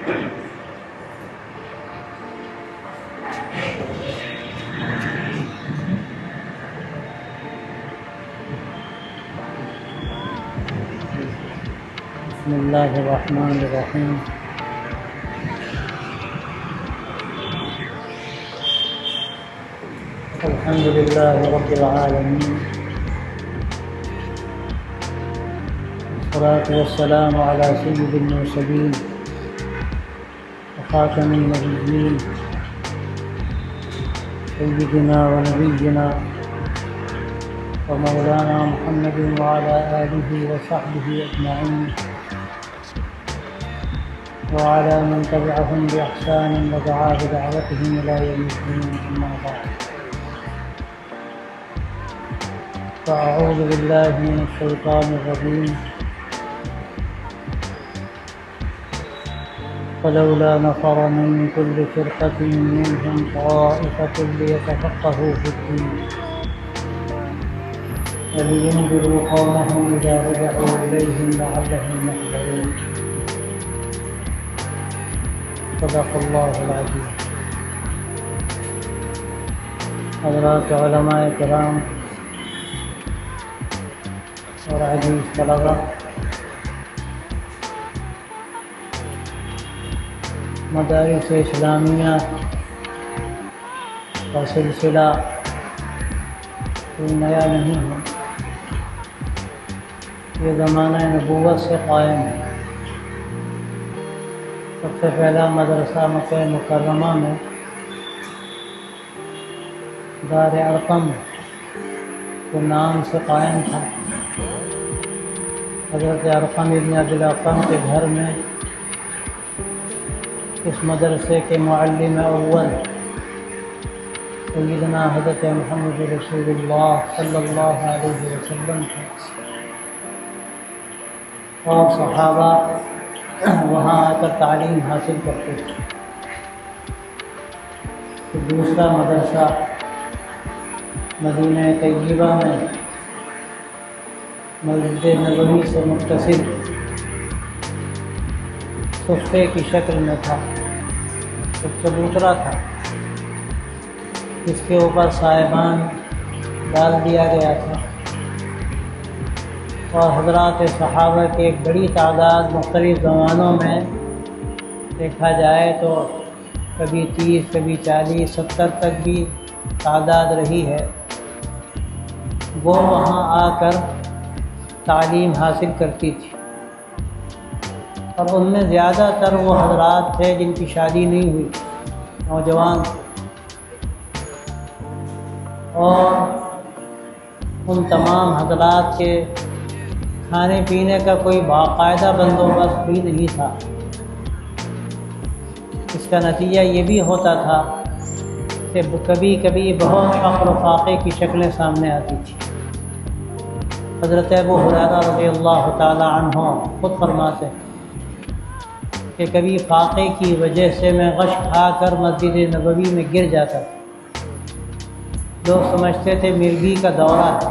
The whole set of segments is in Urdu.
بسم اللہ الرحمن الرحیم الحمد للہ رب العالمین والصلاة والسلام علی سید المرسلین وخاتم النبیین سیدنا ونبینا ومولانا محمد وعلى آلہ وصحبہ اجمعین وعلى من تبعهم بإحسان ودعا بدعوتهم إلى يوم الدين أما بعد فأعوذ بالله من الشيطان الرجيم فلولا نفر من كل فرقة منهم طائفة ليتفقهوا في الدين ولينذروا قومهم إذا رجعوا إليهم لعلهم يحذرون صدق اللہ العظیم۔ حضرات علماء کرام اور عزیز طلبہ، مدارس اسلامیہ کا سلسلہ کوئی نیا نہیں ہے، یہ زمانہ نبوت سے قائم ہے۔ سب سے پہلا مدرسہ مکہ مکرمہ میں دار ارقم کے نام سے قائم تھا۔ حضرت ارقم ابن ابی الارقم کے گھر میں اس مدرسے کے معلم اول سیدنا حضرت محمد رسول اللہ صلی اللہ علیہ وسلم تھے، اور صحابہ وہاں آ کر تعلیم حاصل کرتے تھے۔ دوسرا مدرسہ مدینہ طیبہ میں مسجد نبوی سے متصل صفے کی شکل میں تھا، ایک چبوترا تھا، جس کے اوپر سائبان ڈال دیا گیا تھا، اور حضرات صحابہ کی ایک بڑی تعداد مختلف زمانوں میں دیکھا جائے تو کبھی 30 کبھی 40 70 تک بھی تعداد رہی ہے، وہ وہاں آ کر تعلیم حاصل کرتی تھی، اور ان میں زیادہ تر وہ حضرات تھے جن کی شادی نہیں ہوئی، نوجوان، اور ان تمام حضرات کے کھانے پینے کا کوئی باقاعدہ بندوبست بھی نہیں تھا۔ اس کا نتیجہ یہ بھی ہوتا تھا کہ کبھی کبھی بہت فقر و فاقے کی شکلیں سامنے آتی تھیں۔ حضرت ابو ہریرہ رضی اللہ تعالی عنہ خود فرماتے ہیں کہ کبھی فاقے کی وجہ سے میں غش کھا کر مسجد نبوی میں گر جاتا تھا، لوگ سمجھتے تھے مرگی کا دورہ ہے،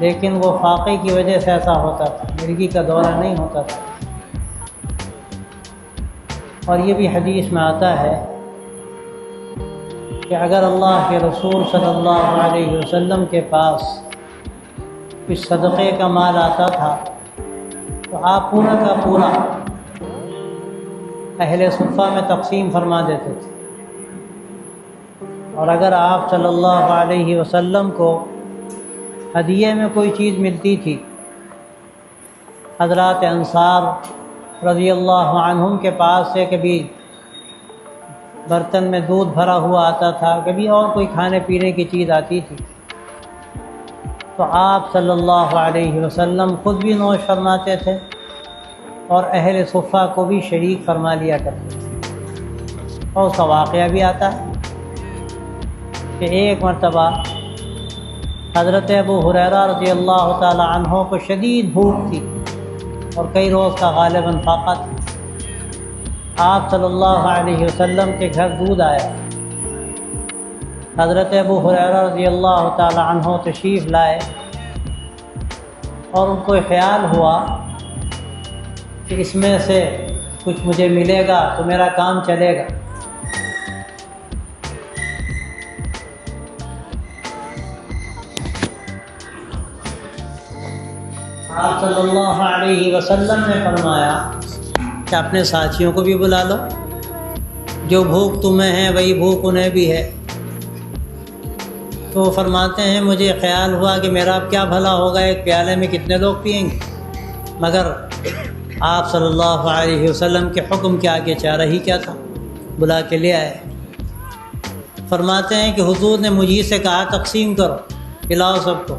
لیکن وہ فاقے کی وجہ سے ایسا ہوتا تھا، مرگی کا دورہ نہیں ہوتا تھا۔ اور یہ بھی حدیث میں آتا ہے کہ اگر اللہ کے رسول صلی اللہ علیہ وسلم کے پاس کچھ صدقے کا مال آتا تھا تو آپ پورا کا پورا اہل صفہ میں تقسیم فرما دیتے تھے، اور اگر آپ صلی اللہ علیہ وسلم کو ہدیے میں کوئی چیز ملتی تھی، حضرات انصار رضی اللہ عنہم کے پاس سے کبھی برتن میں دودھ بھرا ہوا آتا تھا، کبھی اور کوئی کھانے پینے کی چیز آتی تھی، تو آپ صلی اللہ علیہ وسلم خود بھی نوش فرماتے تھے اور اہل صفہ کو بھی شریک فرما لیا کرتے تھے۔ اور اس کا واقعہ بھی آتا ہے کہ ایک مرتبہ حضرت ابو ہریرہ رضی اللہ تعالی عنہ کو شدید بھوک تھی اور کئی روز کا غالباً فاقہ تھا۔ آپ صلی اللہ علیہ وسلم کے گھر دودھ آیا، حضرت ابو ہریرہ رضی اللہ تعالی عنہ تشریف لائے، اور ان کو خیال ہوا کہ اس میں سے کچھ مجھے ملے گا تو میرا کام چلے گا۔ آپ صلی اللہ علیہ وسلم نے فرمایا کہ اپنے ساتھیوں کو بھی بلا لو، جو بھوک تمہیں ہے وہی بھوک انہیں بھی ہے۔ تو وہ فرماتے ہیں مجھے خیال ہوا کہ میرا اب کیا بھلا ہوگا، ایک پیالے میں کتنے لوگ پئیں گے، مگر آپ صلی اللہ علیہ وسلم کے حکم کے آگے چارہ ہی کیا تھا، بلا کے لے آئے۔ فرماتے ہیں کہ حضور نے مجھے سے کہا تقسیم کرو، پلاؤ سب کو۔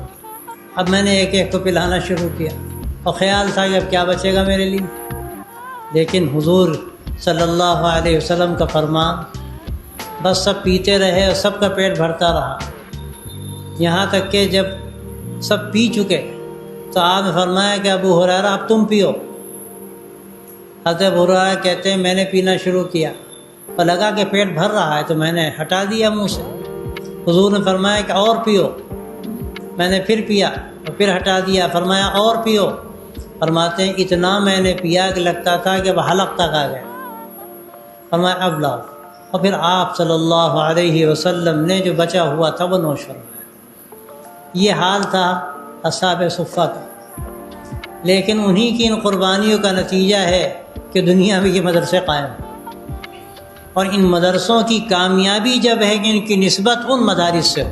اب میں نے ایک ایک کو پلانا شروع کیا اور خیال تھا کہ اب کیا بچے گا میرے لیے، لیکن حضور صلی اللہ علیہ وسلم کا فرمان، بس سب پیتے رہے اور سب کا پیٹ بھرتا رہا، یہاں تک کہ جب سب پی چکے تو آپ نے فرمایا کہ ابو ہریرہ اب تم پیو۔ حضرت ابو ہریرہ کہتے ہیں میں نے پینا شروع کیا اور لگا کہ پیٹ بھر رہا ہے تو میں نے ہٹا دیا منہ سے۔ حضور نے فرمایا کہ اور پیو، میں نے پھر پیا اور پھر ہٹا دیا، فرمایا اور پیو۔ فرماتے ہیں اتنا میں نے پیا کہ لگتا تھا کہ وہ حلق تک آ گیا، فرمایا اب لاؤ، اور پھر آپ صلی اللہ علیہ وسلم نے جو بچا ہوا تھا وہ نوش فرمایا۔ یہ حال تھا اصحاب صفہ کا، لیکن انہی کی ان قربانیوں کا نتیجہ ہے کہ دنیا میں یہ مدرسے قائم ہیں، اور ان مدرسوں کی کامیابی جب ہے کہ ان کی نسبت ان مدارس سے ہو،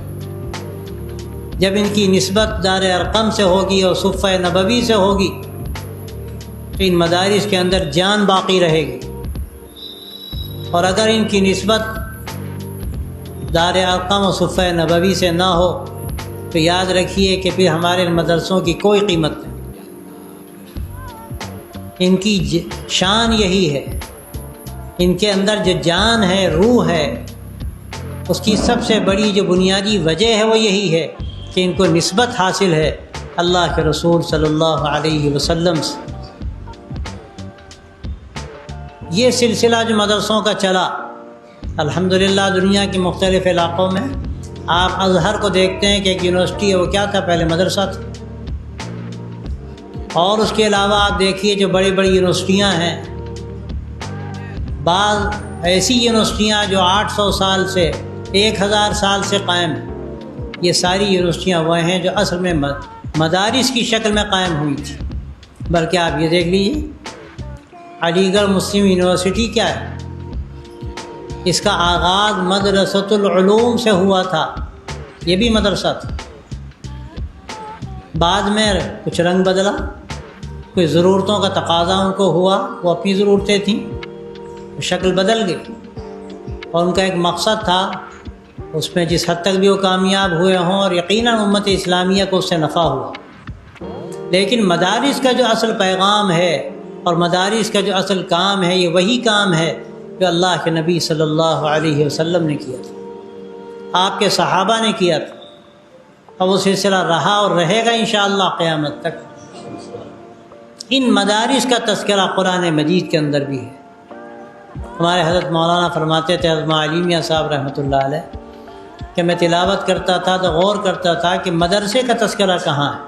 جب ان کی نسبت دار ارقم سے ہوگی اور صفہ نبوی سے ہوگی تو ان مدارس کے اندر جان باقی رہے گی، اور اگر ان کی نسبت دار ارقم اور صفہ نبوی سے نہ ہو تو یاد رکھیے کہ پھر ہمارے ان مدرسوں کی کوئی قیمت نہیں۔ ان کی شان یہی ہے، ان کے اندر جو جان ہے، روح ہے، اس کی سب سے بڑی جو بنیادی وجہ ہے وہ یہی ہے کہ ان کو نسبت حاصل ہے اللہ کے رسول صلی اللہ علیہ وسلم سے۔ یہ سلسلہ جو مدرسوں کا چلا، الحمدللہ دنیا کے مختلف علاقوں میں آپ ازہر کو دیکھتے ہیں کہ ایک یونیورسٹی ہے، وہ کیا تھا، پہلے مدرسہ تھا۔ اور اس کے علاوہ آپ دیکھیے جو بڑی بڑی یونیورسٹیاں ہیں، بعض ایسی یونیورسٹیاں جو 800 سال سے 1000 سال سے قائم ہیں، یہ ساری یونیورسٹیاں وہ ہیں جو اصل میں مدارس کی شکل میں قائم ہوئی تھی۔ بلکہ آپ یہ دیکھ لیجیے علی گڑھ مسلم یونیورسٹی کیا ہے، اس کا آغاز مدرسۃ العلوم سے ہوا تھا، یہ بھی مدرسہ تھا، بعد میں کچھ رنگ بدلا، کوئی ضرورتوں کا تقاضا ان کو ہوا، وہ اپنی ضرورتیں تھیں، شکل بدل گئی، اور ان کا ایک مقصد تھا، اس میں جس حد تک بھی وہ کامیاب ہوئے ہوں، اور یقیناً امت اسلامیہ کو اس سے نفع ہوا۔ لیکن مدارس کا جو اصل پیغام ہے اور مدارس کا جو اصل کام ہے، یہ وہی کام ہے جو اللہ کے نبی صلی اللہ علیہ وسلم نے کیا تھا، آپ کے صحابہ نے کیا تھا، اور وہ سلسلہ رہا اور رہے گا انشاءاللہ قیامت تک۔ ان مدارس کا تذکرہ قرآن مجید کے اندر بھی ہے۔ ہمارے حضرت مولانا فرماتے تھے، حضرت علی میاں صاحب رحمۃ اللہ علیہ، کہ میں تلاوت کرتا تھا تو غور کرتا تھا کہ مدرسے کا تذکرہ کہاں ہے۔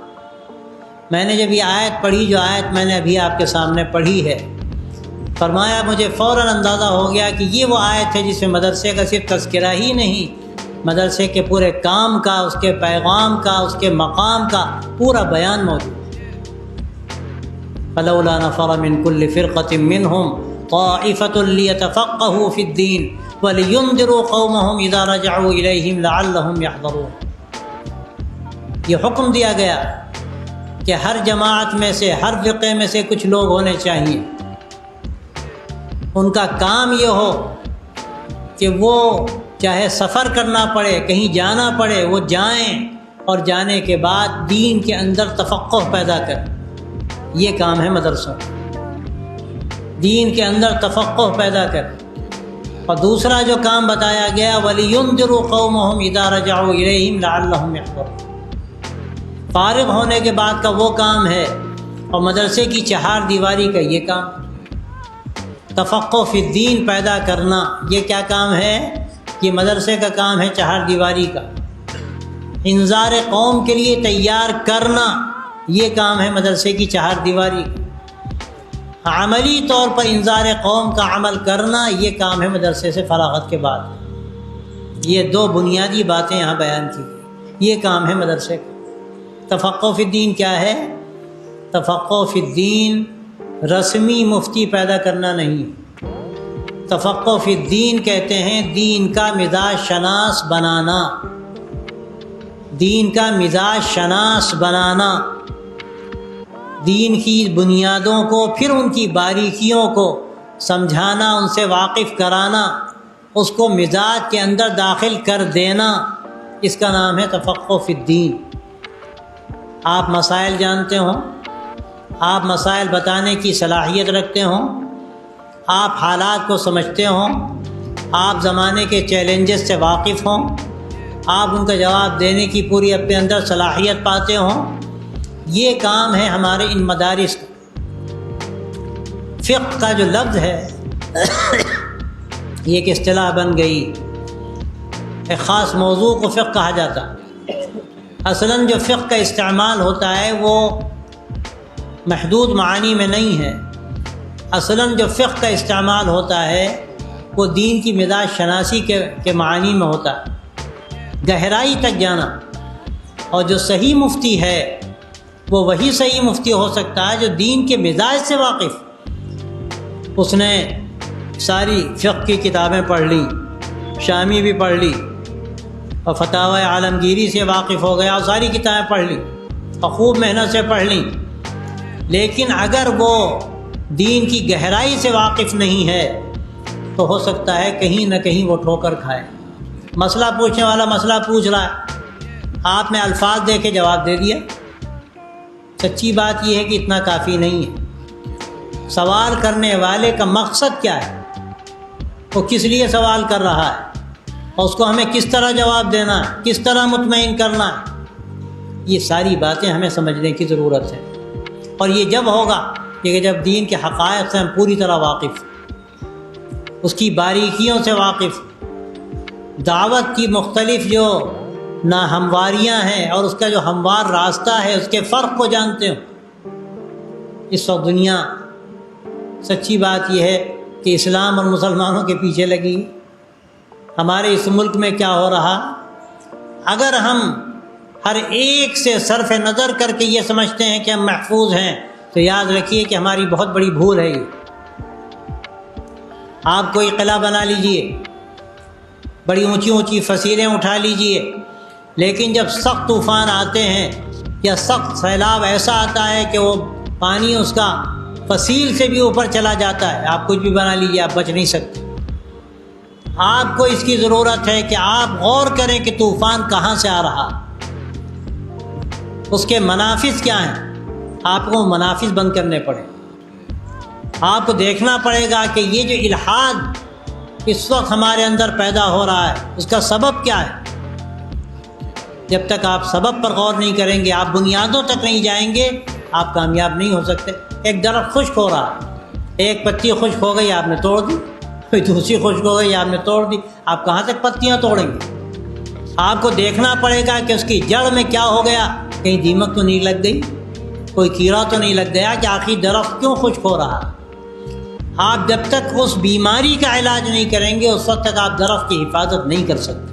میں نے جب یہ آیت پڑھی، جو آیت میں نے ابھی آپ کے سامنے پڑھی ہے، فرمایا مجھے فوراً اندازہ ہو گیا کہ یہ وہ آیت ہے جس میں مدرسے کا صرف تذکرہ ہی نہیں، مدرسے کے پورے کام کا، اس کے پیغام کا، اس کے مقام کا پورا بیان موجود ہے۔ فلولا نفر من كل فرقة منهم طائفة ليتفقهوا في الدين ولينذروا قومهم إذا رجعوا إليهم لعلهم يحذرون۔ یہ حکم دیا گیا کہ ہر جماعت میں سے، ہر فرقے میں سے کچھ لوگ ہونے چاہیے، ان کا کام یہ ہو کہ وہ چاہے سفر کرنا پڑے، کہیں جانا پڑے، وہ جائیں، اور جانے کے بعد دین کے اندر تفقہ پیدا کریں۔ یہ کام ہے مدرسوں، دین کے اندر تفقہ پیدا کریں۔ اور دوسرا جو کام بتایا گیا، وَلِيُنذِرُوا قَوْمَهُمْ إِذَا رَجَعُوا إِلَيْهِمْ لَعَلَّهُمْ يَحْذَرُونَ۔ فارغ ہونے کے بعد کا وہ کام ہے، اور مدرسے کی چہار دیواری کا یہ کام، تفقہ فی الدین پیدا کرنا، یہ کیا کام ہے؟ یہ مدرسے کا کام ہے، چہار دیواری کا۔ انذار قوم کے لیے تیار کرنا، یہ کام ہے مدرسے کی چہار دیواری کا۔ عملی طور پر انذار قوم کا عمل کرنا، یہ کام ہے مدرسے سے فراغت کے بعد۔ یہ دو بنیادی باتیں یہاں بیان کی گئی، یہ کام ہے مدرسے کا۔ تفقہ فی الدین کیا ہے؟ تفقہ فی الدین رسمی مفتی پیدا کرنا نہیں، تفقہ فی الدین کہتے ہیں دین کا مزاج شناس بنانا، دین کا مزاج شناس بنانا، دین کی بنیادوں کو پھر ان کی باریکیوں کو سمجھانا، ان سے واقف کرانا، اس کو مزاج کے اندر داخل کر دینا، اس کا نام ہے تفقہ فی الدین۔ آپ مسائل جانتے ہوں، آپ مسائل بتانے کی صلاحیت رکھتے ہوں، آپ حالات کو سمجھتے ہوں، آپ زمانے کے چیلنجز سے واقف ہوں، آپ ان کا جواب دینے کی پوری اپنے اندر صلاحیت پاتے ہوں، یہ کام ہے ہمارے ان مدارس کا۔ فقہ کا جو لفظ ہے یہ ایک اصطلاح بن گئی، ایک خاص موضوع کو فقہ کہا جاتا۔ اصلاً جو فقہ کا استعمال ہوتا ہے وہ محدود معنی میں نہیں ہے، اصلاً جو فقہ کا استعمال ہوتا ہے وہ دین کی مزاج شناسی کے معنی میں ہوتا ہے، گہرائی تک جانا۔ اور جو صحیح مفتی ہے وہ وہی صحیح مفتی ہو سکتا ہے جو دین کے مزاج سے واقف، اس نے ساری فقہ کی کتابیں پڑھ لیں، شامی بھی پڑھ لی اور فتاوی عالمگیری سے واقف ہو گیا اور ساری کتابیں پڑھ لیں اور خوب محنت سے پڑھ لیں، لیکن اگر وہ دین کی گہرائی سے واقف نہیں ہے تو ہو سکتا ہے کہیں نہ کہیں وہ ٹھوکر کھائے۔ مسئلہ پوچھنے والا مسئلہ پوچھ رہا ہے، آپ نے الفاظ دے کے جواب دے دیا۔ سچی بات یہ ہے کہ اتنا کافی نہیں ہے۔ سوال کرنے والے کا مقصد کیا ہے، وہ کس لیے سوال کر رہا ہے، اور اس کو ہمیں کس طرح جواب دینا ہے، کس طرح مطمئن کرنا ہے، یہ ساری باتیں ہمیں سمجھنے کی ضرورت ہے۔ اور یہ جب ہوگا کہ جب دین کے حقائق سے ہم پوری طرح واقف، اس کی باریکیوں سے واقف، دعوت کی مختلف جو ناہمواریاں ہیں اور اس کا جو ہموار راستہ ہے اس کے فرق کو جانتے ہو۔ اس وقت دنیا، سچی بات یہ ہے کہ اسلام اور مسلمانوں کے پیچھے لگی۔ ہمارے اس ملک میں کیا ہو رہا، اگر ہم ہر ایک سے صرف نظر کر کے یہ سمجھتے ہیں کہ ہم محفوظ ہیں تو یاد رکھیے کہ ہماری بہت بڑی بھول ہے یہ۔ آپ کوئی قلعہ بنا لیجئے، بڑی اونچی اونچی فصیلیں اٹھا لیجئے، لیکن جب سخت طوفان آتے ہیں یا سخت سیلاب ایسا آتا ہے کہ وہ پانی اس کا فصیل سے بھی اوپر چلا جاتا ہے، آپ کچھ بھی بنا لیجئے، آپ بچ نہیں سکتے۔ آپ کو اس کی ضرورت ہے کہ آپ غور کریں کہ طوفان کہاں سے آ رہا، اس کے منافذ کیا ہیں، آپ کو منافذ بند کرنے پڑے۔ آپ کو دیکھنا پڑے گا کہ یہ جو الحاد اس وقت ہمارے اندر پیدا ہو رہا ہے اس کا سبب کیا ہے۔ جب تک آپ سبب پر غور نہیں کریں گے، آپ بنیادوں تک نہیں جائیں گے، آپ کامیاب نہیں ہو سکتے۔ ایک درخت خشک ہو رہا ہے، ایک پتی خشک ہو گئی، آپ نے توڑ دی، کوئی دوسری خشک ہو گئی، آپ نے توڑ دی، آپ کہاں تک پتیاں توڑیں گے؟ آپ کو دیکھنا پڑے گا کہ اس کی جڑ میں کیا ہو گیا، کہیں دیمک تو نہیں لگ گئی، کوئی کیڑا تو نہیں لگ گیا کہ آخر درخت کیوں خشک ہو رہا۔ آپ جب تک اس بیماری کا علاج نہیں کریں گے اس وقت تک آپ درخت کی حفاظت نہیں کر سکتے۔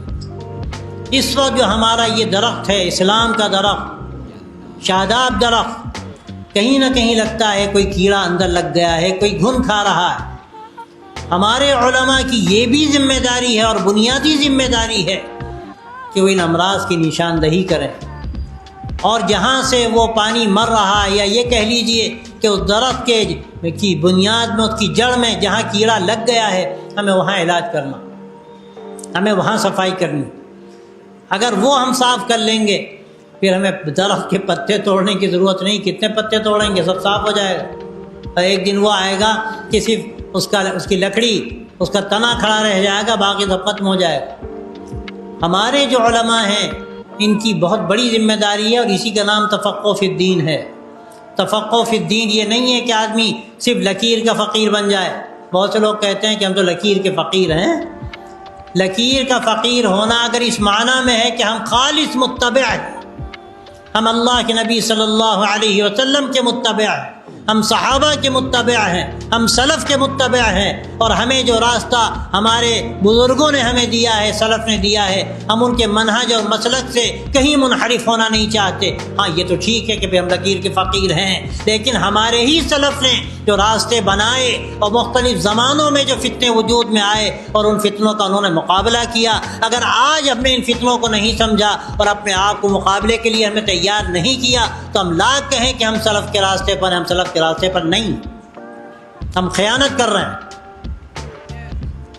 اس وقت جو ہمارا یہ درخت ہے، اسلام کا درخت، شاداب درخت، کہیں نہ کہیں لگتا ہے کوئی کیڑا اندر لگ گیا ہے، کوئی گھن کھا رہا ہے۔ ہمارے علماء کی یہ بھی ذمہ داری ہے اور بنیادی ذمہ داری ہے کہ وہ ان امراض کی نشاندہی کریں، اور جہاں سے وہ پانی مر رہا ہے، یا یہ کہہ لیجئے کہ اس درخت کی بنیاد میں، اس کی جڑ میں جہاں کیڑا لگ گیا ہے، ہمیں وہاں علاج کرنا، ہمیں وہاں صفائی کرنی۔ اگر وہ ہم صاف کر لیں گے پھر ہمیں درخت کے پتے توڑنے کی ضرورت نہیں، کتنے پتے توڑیں گے، سب صاف ہو جائے گا۔ اور ایک دن وہ آئے گا کہ صرف اس کی لکڑی، اس کا تنا کھڑا رہ جائے گا، باقی سب ختم ہو جائے گا۔ ہمارے جو علماء ہیں ان کی بہت بڑی ذمہ داری ہے، اور اسی کا نام تفقہ فی الدین ہے۔ تفقہ فی الدین یہ نہیں ہے کہ آدمی صرف لکیر کا فقیر بن جائے۔ بہت سے لوگ کہتے ہیں کہ ہم تو لکیر کے فقیر ہیں۔ لکیر کا فقیر ہونا اگر اس معنی میں ہے کہ ہم خالص متبع ہیں، ہم اللہ کے نبی صلی اللہ علیہ وسلم کے متبع ہیں، ہم صحابہ کے متبع ہیں، ہم سلف کے متبع ہیں، اور ہمیں جو راستہ ہمارے بزرگوں نے ہمیں دیا ہے، سلف نے دیا ہے، ہم ان کے منہج اور مسلک سے کہیں منحرف ہونا نہیں چاہتے۔ ہاں یہ تو ٹھیک ہے کہ ہم لکیر کے فقیر ہیں، لیکن ہمارے ہی سلف نے جو راستے بنائے اور مختلف زمانوں میں جو فتنے وجود میں آئے اور ان فتنوں کا انہوں نے مقابلہ کیا، اگر آج ہم نے ان فتنوں کو نہیں سمجھا اور اپنے آپ کو مقابلے کے لیے ہمیں تیار نہیں کیا تو ہم لاکھ کہیں کہ ہم سلف کے راستے پر ہیں، ہم سلف کے راستے پر نہیں، ہم خیانت کر رہے ہیں۔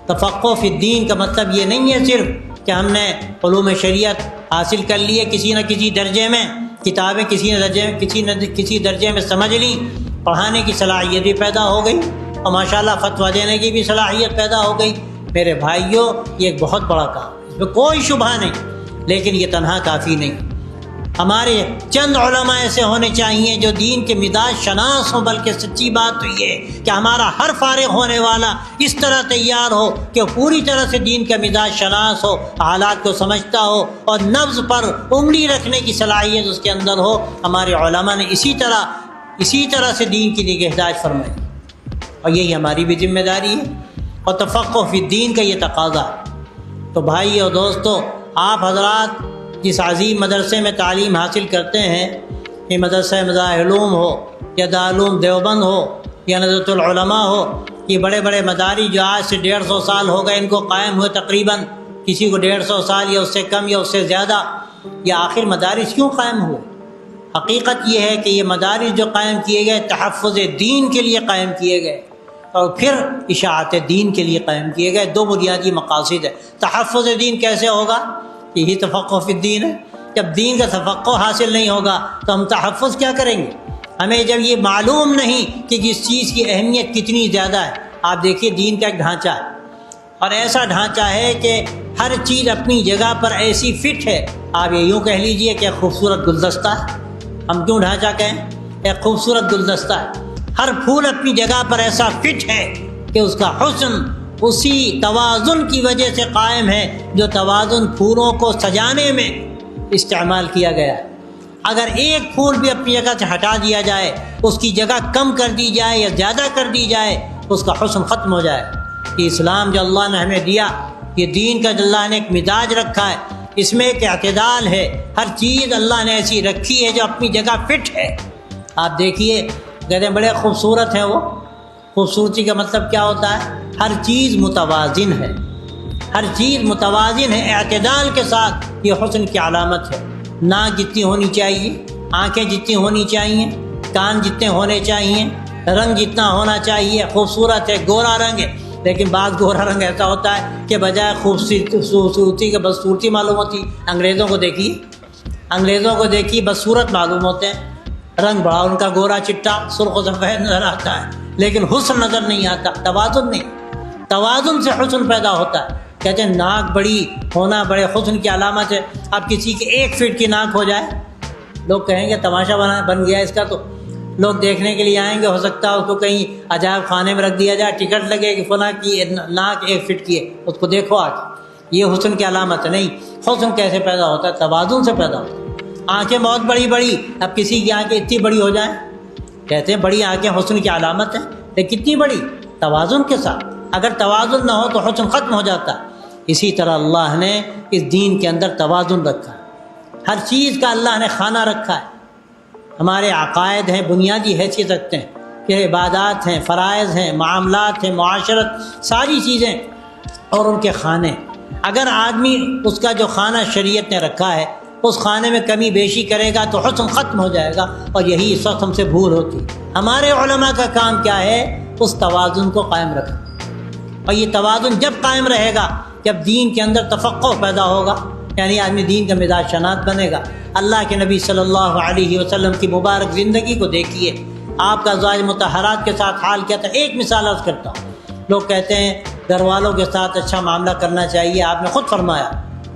تفقہ فی الدین کا مطلب یہ نہیں ہے صرف کہ ہم نے علوم شریعت حاصل کر لیے کسی نہ کسی درجے میں، کتابیں کسی درجے میں سمجھ لی، پڑھانے کی صلاحیت بھی پیدا ہو گئی اور ماشاءاللہ فتویٰ دینے کی بھی صلاحیت پیدا ہو گئی۔ میرے بھائیوں، یہ ایک بہت بڑا کام، اس میں کوئی شبہ نہیں، لیکن یہ تنہا کافی نہیں۔ ہمارے چند علماء ایسے ہونے چاہیے جو دین کے مزاج شناس ہوں، بلکہ سچی بات تو یہ ہے کہ ہمارا ہر فارغ ہونے والا اس طرح تیار ہو کہ پوری طرح سے دین کا مزاج شناس ہو، حالات کو سمجھتا ہو اور نبض پر انگلی رکھنے کی صلاحیت اس کے اندر ہو۔ ہمارے علماء نے اسی طرح سے دین کی نگہداشت فرمائی، اور یہی ہماری بھی ذمہ داری ہے، اور تفقہ فی الدین کا یہ تقاضا۔ تو بھائی اور دوستو، آپ حضرات جس عظیم مدرسے میں تعلیم حاصل کرتے ہیں، یہ مدرسہ مزاح علوم ہو یا دارالعلوم دیوبند ہو یا نظرۃ العلماء ہو، یہ بڑے بڑے مدارس جو آج سے 150 سال ہو گئے ان کو قائم ہوئے، تقریباً کسی کو 150 سال یا اس سے کم یا اس سے زیادہ، یہ آخر مدارس کیوں قائم ہوئے؟ حقیقت یہ ہے کہ یہ مدارس جو قائم کیے گئے تحفظ دین کے لیے قائم کیے گئے، اور پھر اشاعت دین کے لیے قائم کیے گئے۔ دو بنیادی مقاصد ہے۔ تحفظ دین کیسے ہوگا؟ یہی تفقہ فی الدین ہے۔ جب دین کا تفقہ حاصل نہیں ہوگا تو ہم تحفظ کیا کریں گے؟ ہمیں جب یہ معلوم نہیں کہ جس چیز کی اہمیت کتنی زیادہ ہے۔ آپ دیکھیے، دین کا ایک ڈھانچہ ہے، اور ایسا ڈھانچہ ہے کہ ہر چیز اپنی جگہ پر ایسی فٹ ہے، آپ یہ یوں کہہ لیجئے کہ ایک خوبصورت گلدستہ ہے۔ ہم کیوں ڈھانچہ کہیں؟ ایک خوبصورت گلدستہ ہے، ہر پھول اپنی جگہ پر ایسا فٹ ہے کہ اس کا حسن اسی توازن کی وجہ سے قائم ہے جو توازن پھولوں کو سجانے میں استعمال کیا گیا ہے۔ اگر ایک پھول بھی اپنی جگہ سے ہٹا دیا جائے، اس کی جگہ کم کر دی جائے یا زیادہ کر دی جائے، اس کا حسن ختم ہو جائے۔ یہ اسلام جو اللہ نے ہمیں دیا، یہ دین کا جو اللہ نے ایک مزاج رکھا ہے، اس میں ایک اعتدال ہے، ہر چیز اللہ نے ایسی رکھی ہے جو اپنی جگہ فٹ ہے۔ آپ دیکھیے، کہتے ہیں بڑے خوبصورت ہیں وہ، خوبصورتی کا مطلب کیا ہوتا ہے؟ ہر چیز متوازن ہے، ہر چیز متوازن ہے، اعتدال کے ساتھ، یہ حسن کی علامت ہے۔ ناک جتنی ہونی چاہیے، آنکھیں جتنی ہونی چاہیے، کان جتنے ہونے چاہیے، رنگ جتنا ہونا چاہیے، خوبصورت ہے، گورا رنگ ہے، لیکن بعض گورا رنگ ایسا ہوتا ہے کہ بجائے خوبصورتی کے بدصورتی معلوم ہوتی۔ انگریزوں کو دیکھیے بدصورت معلوم ہوتے ہیں، رنگ بڑا ان کا گورا چٹا سرخ و سفید نظر آتا ہے، لیکن حسن نظر نہیں آتا، توازن نہیں۔ توازن سے حسن پیدا ہوتا ہے۔ کہتے ہیں ناک بڑی ہونا بڑے حسن کی علامت ہے۔ اب کسی کے 1 فٹ کی ناک ہو جائے، لوگ کہیں گے تماشا بن گیا اس کا، تو لوگ دیکھنے کے لیے آئیں گے، ہو سکتا ہے اس کو کہیں عجائب خانے میں رکھ دیا جائے، ٹکٹ لگے کہ فلاں کی ناک 1 فٹ کی ہے، اس کو دیکھو آج، یہ حسن کی علامت ہے۔ نہیں، حسن کیسے پیدا ہوتا ہے؟ توازن سے پیدا ہوتا ہے۔ آنکھیں بہت بڑی بڑی، اب کسی کی آنکھیں اتنی بڑی ہو جائیں، کہتے ہیں بڑی آنکھیں حسن کی علامت ہے، لیکن کتنی بڑی؟ توازن کے ساتھ۔ اگر توازن نہ ہو تو حسن ختم ہو جاتا ہے۔ اسی طرح اللہ نے اس دین کے اندر توازن رکھا ہے، ہر چیز کا اللہ نے خانہ رکھا ہے۔ ہمارے عقائد ہیں، بنیادی حیثیت رکھتے ہیں، کہ عبادات ہیں، فرائض ہیں، معاملات ہیں، معاشرت، ساری چیزیں اور ان کے خانے۔ اگر آدمی اس کا جو خانہ شریعت نے رکھا ہے، اس خانے میں کمی بیشی کرے گا تو حسن ختم ہو جائے گا، اور یہی اس وقت ہم سے بھول ہوتی۔ ہمارے علماء کا کام کیا ہے؟ اس توازن کو قائم رکھنا، اور یہ توازن جب قائم رہے گا جب دین کے اندر تفقہ پیدا ہوگا، یعنی آدمی دین کا مزاج شناس بنے گا۔ اللہ کے نبی صلی اللہ علیہ وسلم کی مبارک زندگی کو دیکھیے، آپ کا ازواج مطہرات کے ساتھ حال کیا تھا۔ ایک مثال عرض کرتا ہوں، لوگ کہتے ہیں گھر والوں کے ساتھ اچھا معاملہ کرنا چاہیے، آپ نے خود فرمایا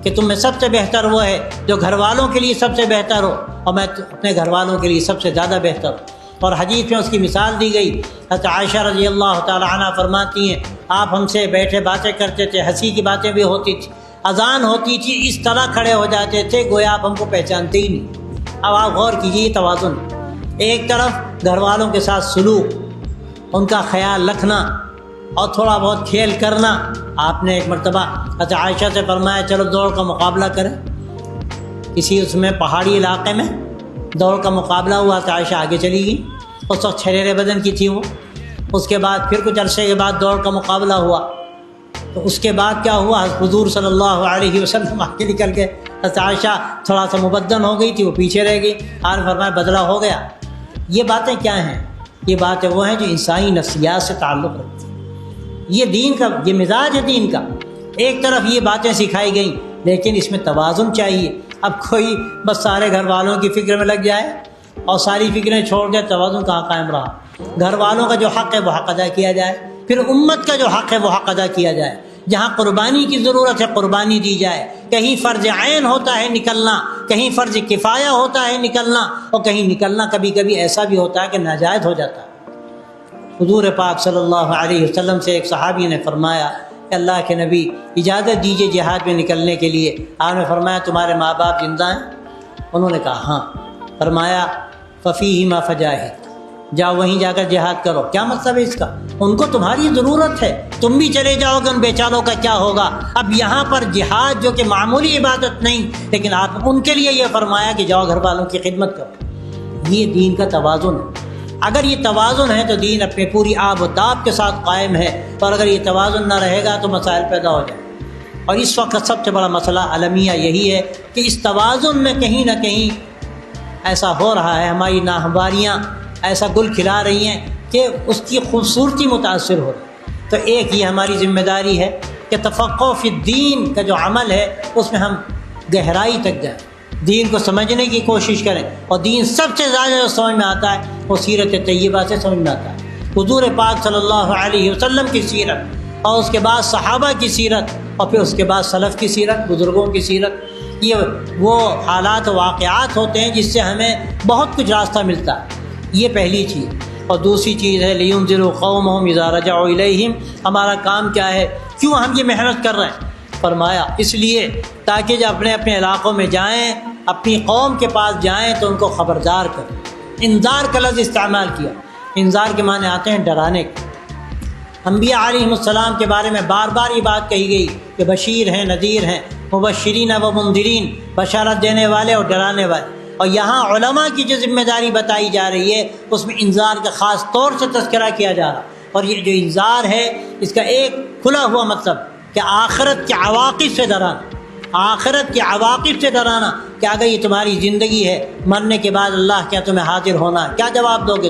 کہ تم میں سب سے بہتر وہ ہے جو گھر والوں کے لیے سب سے بہتر ہو، اور میں اپنے گھر والوں کے لیے سب سے زیادہ بہتر ہوں۔ اور حدیث میں اس کی مثال دی گئی۔ حضرت عائشہ رضی اللہ تعالی عنہ فرماتی ہیں، آپ ہم سے بیٹھے باتیں کرتے تھے، ہنسی کی باتیں بھی ہوتی تھی، اذان ہوتی تھی، اس طرح کھڑے ہو جاتے تھے گویا آپ ہم کو پہچانتے ہی نہیں۔ اب آپ غور کیجیے، توازن، ایک طرف گھر والوں کے ساتھ سلوک، ان کا خیال رکھنا اور تھوڑا بہت کھیل کرنا۔ آپ نے ایک مرتبہ حضرت عائشہ سے فرمایا چلو دوڑ کا مقابلہ کریں، کسی اس میں پہاڑی علاقے میں دوڑ کا مقابلہ ہوا تو عائشہ آگے چلی گئی، اس وقت چھریرے بدن کی تھی وہ۔ اس کے بعد پھر کچھ عرصے کے بعد دوڑ کا مقابلہ ہوا، تو اس کے بعد کیا ہوا، حضور صلی اللہ علیہ وسلم آگے نکل گئے، حضرت عائشہ تھوڑا سا مبدن ہو گئی تھی، وہ پیچھے رہ گئی، آپ نے فرمایا بدلہ ہو گیا۔ یہ باتیں کیا ہیں؟ یہ باتیں وہ ہیں جو انسانی نفسیات سے تعلق رکھتی ہیں۔ یہ دین کا، یہ مزاج ہے دین کا۔ ایک طرف یہ باتیں سکھائی گئیں، لیکن اس میں توازن چاہیے۔ اب کوئی بس سارے گھر والوں کی فکر میں لگ جائے اور ساری فکریں چھوڑ دے، توازن کہاں قائم رہا؟ گھر والوں کا جو حق ہے وہ حق ادا کیا جائے، پھر امت کا جو حق ہے وہ حق ادا کیا جائے۔ جہاں قربانی کی ضرورت ہے قربانی دی جائے، کہیں فرض عین ہوتا ہے نکلنا، کہیں فرض کفایہ ہوتا ہے نکلنا، اور کہیں نکلنا کبھی کبھی ایسا بھی ہوتا ہے کہ ناجائز ہو جاتا ہے۔ حضور پاک صلی اللہ علیہ وسلم سے ایک صحابی نے فرمایا کہ اللہ کے نبی اجازت دیجیے جہاد میں نکلنے کے لیے۔ آپ نے فرمایا تمہارے ماں باپ زندہ ہیں؟ انہوں نے کہا ہاں۔ فرمایا ففیہما فجاہد، جاؤ وہیں جا کر جہاد کرو۔ کیا مطلب ہے اس کا؟ ان کو تمہاری ضرورت ہے، تم بھی چلے جاؤ گے، ان بیچاروں کا کیا ہوگا؟ اب یہاں پر جہاد جو کہ معمولی عبادت نہیں، لیکن آپ ان کے لیے یہ فرمایا کہ جاؤ گھر والوں کی خدمت کرو۔ یہ دین کا توازن ہے۔ اگر یہ توازن ہے تو دین اپنے پوری آب و تاب کے ساتھ قائم ہے، اور اگر یہ توازن نہ رہے گا تو مسائل پیدا ہو جائیں۔ اور اس وقت سب سے بڑا مسئلہ عالمیہ یہی ہے کہ اس توازن میں کہیں نہ کہیں ایسا ہو رہا ہے، ہماری ناہمواریاں ایسا گل کھلا رہی ہیں کہ اس کی خوبصورتی متاثر ہو رہی۔ تو ایک یہ ہماری ذمہ داری ہے کہ تفقہ فی الدین کا جو عمل ہے اس میں ہم گہرائی تک جائیں، دین کو سمجھنے کی کوشش کریں۔ اور دین سب سے زیادہ جو سمجھ میں آتا ہے وہ سیرت طیبہ سے سمجھ میں آتا ہے۔ حضور پاک صلی اللہ علیہ وسلم کی سیرت، اور اس کے بعد صحابہ کی سیرت، اور پھر اس کے بعد سلف کی سیرت، بزرگوں کی سیرت۔ یہ وہ حالات و واقعات ہوتے ہیں جس سے ہمیں بہت کچھ راستہ ملتا ہے۔ یہ پہلی چیز۔ اور دوسری چیز ہے لِيُنذِرُوا قَوْمَهُمْ إِذَا رَجَعُوا إِلَيْهِمْ، ہمارا کام کیا ہے، کیوں ہم یہ محنت کر رہے ہیں؟ فرمایا اس لیے تاکہ جب اپنے اپنے علاقوں میں جائیں، اپنی قوم کے پاس جائیں تو ان کو خبردار کریں۔ انذار کا لفظ استعمال کیا۔ انذار کے معنی آتے ہیں ڈرانے کے۔ انبیاء علیہم السلام کے بارے میں بار بار یہ بات کہی گئی کہ بشیر ہیں، نذیر ہیں، مبشرین و منذرین، بشارت دینے والے اور ڈرانے والے۔ اور یہاں علماء کی جو ذمہ داری بتائی جا رہی ہے اس میں انذار کا خاص طور سے تذکرہ کیا جا رہا۔ اور یہ جو انذار ہے اس کا ایک کھلا ہوا مطلب کہ آخرت کے عواقب سے ڈرانا، آخرت کے عواقب سے ڈرانا کہ اگر یہ تمہاری زندگی ہے، مرنے کے بعد اللہ کیا تمہیں حاضر ہونا، کیا جواب دو گے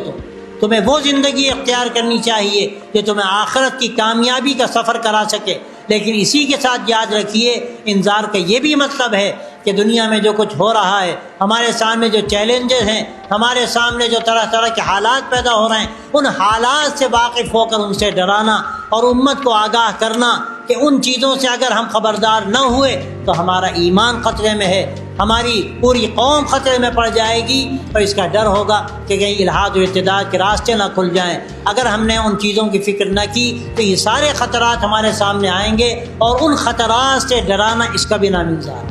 تمہیں وہ زندگی اختیار کرنی چاہیے جو تمہیں آخرت کی کامیابی کا سفر کرا سکے۔ لیکن اسی کے ساتھ یاد رکھیے انذار کا یہ بھی مطلب ہے کہ دنیا میں جو کچھ ہو رہا ہے، ہمارے سامنے جو چیلنجز ہیں، ہمارے سامنے جو طرح طرح کے حالات پیدا ہو رہے ہیں، ان حالات سے واقف ہو کر ان سے ڈرانا اور امت کو آگاہ کرنا کہ ان چیزوں سے اگر ہم خبردار نہ ہوئے تو ہمارا ایمان خطرے میں ہے، ہماری پوری قوم خطرے میں پڑ جائے گی، اور اس کا ڈر ہوگا کہ کہیں الحاد و ارتداد کے راستے نہ کھل جائیں۔ اگر ہم نے ان چیزوں کی فکر نہ کی تو یہ سارے خطرات ہمارے سامنے آئیں گے، اور ان خطرات سے ڈرانا اس کا بھی نام انذار ہے،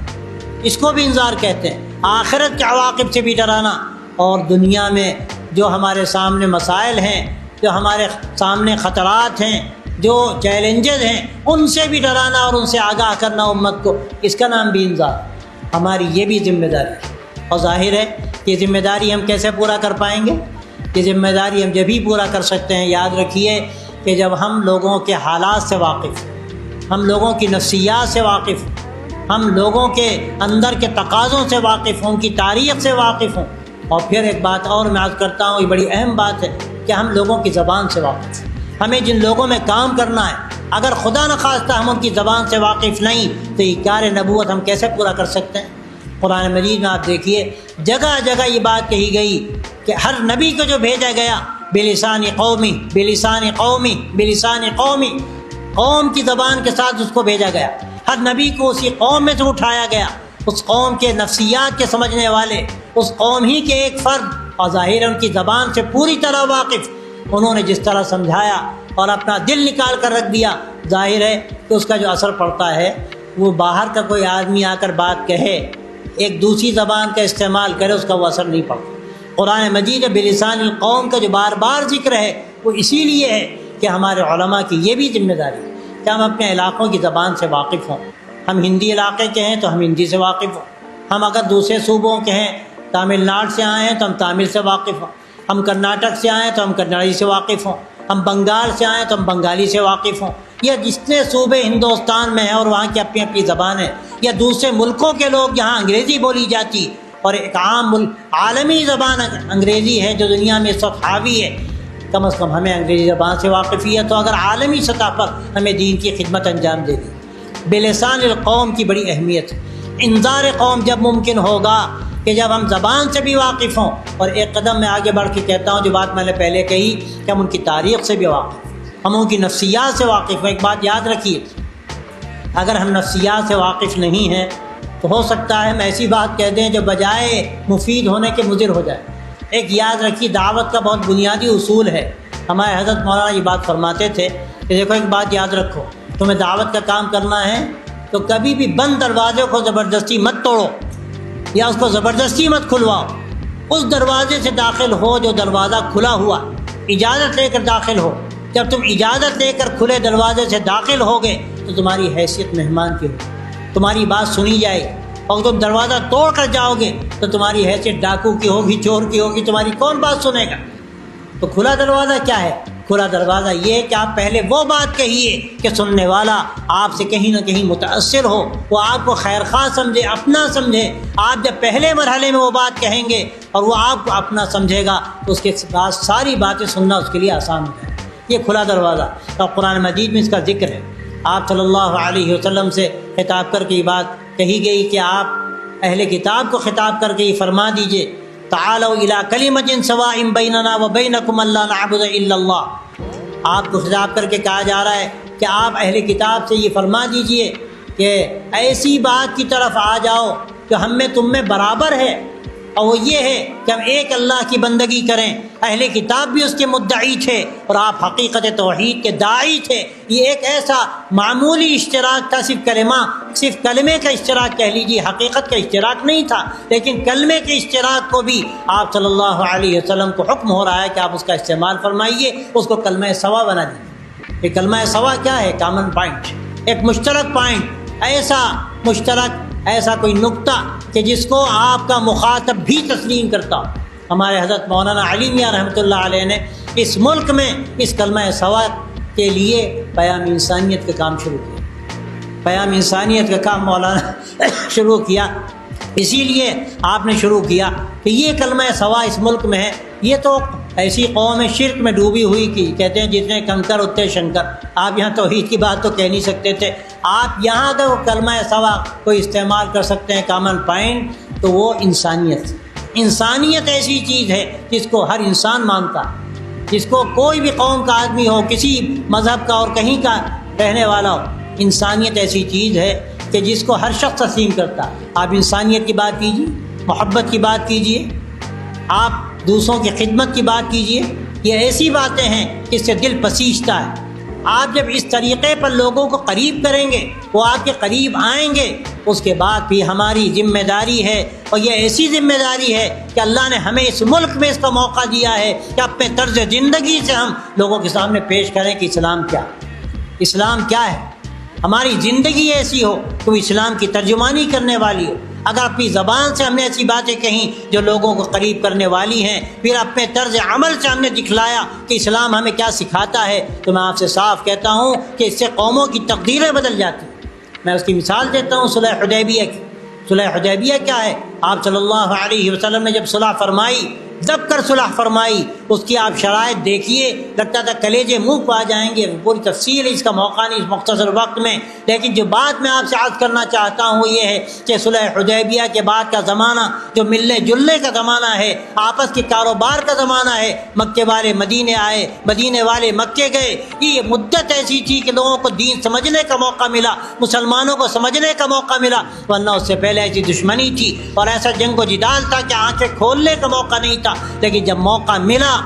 اس کو بھی انذار کہتے ہیں۔ آخرت کے عواقب سے بھی ڈرانا، اور دنیا میں جو ہمارے سامنے مسائل ہیں، جو ہمارے سامنے خطرات ہیں، جو چیلنجز ہیں، ان سے بھی ڈرانا اور ان سے آگاہ کرنا امت کو، اس کا نام بھی انذار۔ ہماری یہ بھی ذمہ داری ہے، اور ظاہر ہے کہ ذمہ داری ہم کیسے پورا کر پائیں گے؟ یہ ذمہ داری ہم جبھی پورا کر سکتے ہیں، یاد رکھیے، کہ جب ہم لوگوں کے حالات سے واقف، ہم لوگوں کی نفسیات سے واقف، ہم لوگوں کے اندر کے تقاضوں سے واقف ہوں، ان کی تاریخ سے واقف ہوں۔ اور پھر ایک بات اور میں عرض کرتا ہوں، یہ بڑی اہم بات ہے کہ ہم لوگوں کی زبان سے واقف ہیں۔ ہمیں جن لوگوں میں کام کرنا ہے، اگر خدا نخواستہ ہم ان کی زبان سے واقف نہیں تو یہ کار نبوت ہم کیسے پورا کر سکتے ہیں؟ قرآن مجید میں آپ دیکھیے جگہ جگہ یہ بات کہی گئی کہ ہر نبی کو جو بھیجا گیا بلسان قومی، بلسان قومی، بلسان قومی، قوم کی زبان کے ساتھ اس کو بھیجا گیا۔ ہر نبی کو اسی قوم میں سے اٹھایا گیا، اس قوم کے نفسیات کے سمجھنے والے، اس قوم ہی کے ایک فرد، اور ظاہر ان کی زبان سے پوری طرح واقف۔ انہوں نے جس طرح سمجھایا اور اپنا دل نکال کر رکھ دیا، ظاہر ہے کہ اس کا جو اثر پڑتا ہے وہ باہر کا کوئی آدمی آ کر بات کہے، ایک دوسری زبان کا استعمال کرے، اس کا وہ اثر نہیں پڑتا۔ قرآن مجید بلسان القوم کا جو بار بار ذکر ہے وہ اسی لیے ہے کہ ہمارے علماء کی یہ بھی ذمہ داری ہے کہ ہم اپنے علاقوں کی زبان سے واقف ہوں. ہم ہندی علاقے کے ہیں تو ہم ہندی سے واقف ہوں. ہم اگر دوسرے صوبوں کے ہیں، تامل ناڈو سے آئے ہیں تو ہم تامل سے واقف ہوں. ہم کرناٹک سے آئے ہیں تو ہم کناڑی سے واقف ہوں. ہم بنگال سے آئے ہیں تو ہم بنگالی سے واقف ہوں. یا جتنے صوبے ہندوستان میں ہیں اور وہاں کی اپنی اپنی زبان ہے، یا دوسرے ملکوں کے لوگ جہاں انگریزی بولی جاتی اور ایک عام عالمی زبان انگریزی ہے جو دنیا میں اس وقت حاوی ہے، کم از کم ہمیں انگریزی زبان سے واقفیت، تو اگر عالمی سطح پر ہمیں دین کی خدمت انجام دے دی. بلسان القوم کی بڑی اہمیت ہے. انذار قوم جب ممکن ہوگا کہ جب ہم زبان سے بھی واقف ہوں. اور ایک قدم میں آگے بڑھ کے کہتا ہوں جو بات میں نے پہلے کہی کہ ہم ان کی تاریخ سے بھی واقف، ہم ان کی نفسیات سے واقف ہیں. ایک بات یاد رکھیے، اگر ہم نفسیات سے واقف نہیں ہیں تو ہو سکتا ہے ہم ایسی بات کہہ دیں جو بجائے مفید ہونے کے مضر ہو جائے. ایک یاد رکھیے، دعوت کا بہت بنیادی اصول ہے. ہمارے حضرت مولانا یہ بات فرماتے تھے کہ دیکھو ایک بات یاد رکھو، تمہیں دعوت کا کام کرنا ہے تو کبھی بھی بند دروازے کو زبردستی مت توڑو یا اس کو زبردستی مت کھلواؤ. اس دروازے سے داخل ہو جو دروازہ کھلا ہوا، اجازت لے کر داخل ہو. جب تم اجازت لے کر کھلے دروازے سے داخل ہوگے تو تمہاری حیثیت مہمان کی ہوگی، تمہاری بات سنی جائے گی. اور تم دروازہ توڑ کر جاؤ گے تو تمہاری حیثیت ڈاکو کی ہوگی، چور کی ہوگی، تمہاری کون بات سنے گا؟ تو کھلا دروازہ کیا ہے؟ کھلا دروازہ یہ ہے کہ آپ پہلے وہ بات کہیے کہ سننے والا آپ سے کہیں نہ کہیں متاثر ہو، وہ آپ کو خیر خواہ سمجھے، اپنا سمجھے. آپ جب پہلے مرحلے میں وہ بات کہیں گے اور وہ آپ کو اپنا سمجھے گا تو اس کے بعد ساری باتیں سننا اس کے لیے آسان ہو جائے. یہ کھلا دروازہ، اور قرآن مجید میں اس کا ذکر ہے. آپ صلی اللہ علیہ وسلم سے خطاب کر کے یہ بات کہی گئی کہ آپ اہل کتاب کو خطاب کر کے یہ فرما دیجئے، تعالوا الی کلمۃ سواء بیننا وبینکم الا نعبد الا اللہ. آپ کو خطاب کر کے کہا جا رہا ہے کہ آپ اہل کتاب سے یہ فرما دیجئے کہ ایسی بات کی طرف آ جاؤ کہ ہم میں تم میں برابر ہے، اور وہ یہ ہے کہ ہم ایک اللہ کی بندگی کریں. اہل کتاب بھی اس کے مدعی تھے اور آپ حقیقت توحید کے داعی تھے. یہ ایک ایسا معمولی اشتراک تھا، صرف کلمے کا اشتراک کہہ لیجیے، حقیقت کا اشتراک نہیں تھا. لیکن کلمے کے اشتراک کو بھی آپ صلی اللہ علیہ وسلم کو حکم ہو رہا ہے کہ آپ اس کا استعمال فرمائیے، اس کو کلمہ سوا بنا دیجیے. یہ کلمہ سوا کیا ہے؟ کامن پوائنٹ، ایک مشترک پوائنٹ، ایسا کوئی نقطہ کہ جس کو آپ کا مخاطب بھی تسلیم کرتا ہو. ہمارے حضرت مولانا علی میاں رحمۃ اللہ علیہ نے اس ملک میں اس کلمہ سوا کے لیے پیام انسانیت کا کام شروع کیا. پیام انسانیت کا کام مولانا شروع کیا، اسی لیے آپ نے شروع کیا کہ یہ کلمہ سوا اس ملک میں ہے. یہ تو ایسی قوم شرک میں ڈوبی ہوئی کہ کہتے ہیں جتنے کنکر اتنے شنکر. آپ یہاں توحید کی بات تو کہہ نہیں سکتے تھے. آپ یہاں اگر وہ کلمہ سوا کوئی استعمال کر سکتے ہیں کامن پوائنٹ، تو وہ انسانیت ایسی چیز ہے جس کو ہر انسان مانتا، جس کو کوئی بھی قوم کا آدمی ہو، کسی مذہب کا اور کہیں کا رہنے والا ہو. انسانیت ایسی چیز ہے کہ جس کو ہر شخص تسلیم کرتا. آپ انسانیت کی بات کیجیے، محبت کی بات کیجیے، آپ دوسروں کی خدمت کی بات کیجیے. یہ ایسی باتیں ہیں جس سے دل پسیجتا ہے. آپ جب اس طریقے پر لوگوں کو قریب کریں گے، وہ آپ کے قریب آئیں گے. اس کے بعد بھی ہماری ذمہ داری ہے، اور یہ ایسی ذمہ داری ہے کہ اللہ نے ہمیں اس ملک میں اس کا موقع دیا ہے کہ اپنے طرز زندگی سے ہم لوگوں کے سامنے پیش کریں کہ اسلام کیا ہے. ہماری زندگی ایسی ہو کہ وہ اسلام کی ترجمانی کرنے والی ہو. اگر اپنی زبان سے ہم نے ایسی باتیں کہیں جو لوگوں کو قریب کرنے والی ہیں، پھر اپنے طرز عمل سے ہم نے دکھلایا کہ اسلام ہمیں کیا سکھاتا ہے، تو میں آپ سے صاف کہتا ہوں کہ اس سے قوموں کی تقدیریں بدل جاتی ہیں. میں اس کی مثال دیتا ہوں صلح حدیبیہ کی. صلح حدیبیہ کیا ہے؟ آپ صلی اللہ علیہ وسلم نے جب صلح فرمائی، دب کر صلح فرمائی، اس کی آپ شرائط دیکھیے، لگتا تھا کلیجے منہ پہ آ جائیں گے. پوری تفصیل اس کا موقع نہیں اس مختصر وقت میں، لیکن جو بات میں آپ سے عرض کرنا چاہتا ہوں وہ یہ ہے کہ صلح حدیبیہ کے بعد کا زمانہ جو ملنے جلنے کا زمانہ ہے، آپس کے کاروبار کا زمانہ ہے. مکے والے مدینے آئے، مدینے والے مکے گئے. یہ مدت ایسی تھی کہ لوگوں کو دین سمجھنے کا موقع ملا، مسلمانوں کو سمجھنے کا موقع ملا، ورنہ اس سے پہلے ایسی دشمنی تھی اور ایسا جنگ و جدال تھا کہ آنکھیں کھولنے کا موقع نہیں تھا. لیکن جب موقع ملا،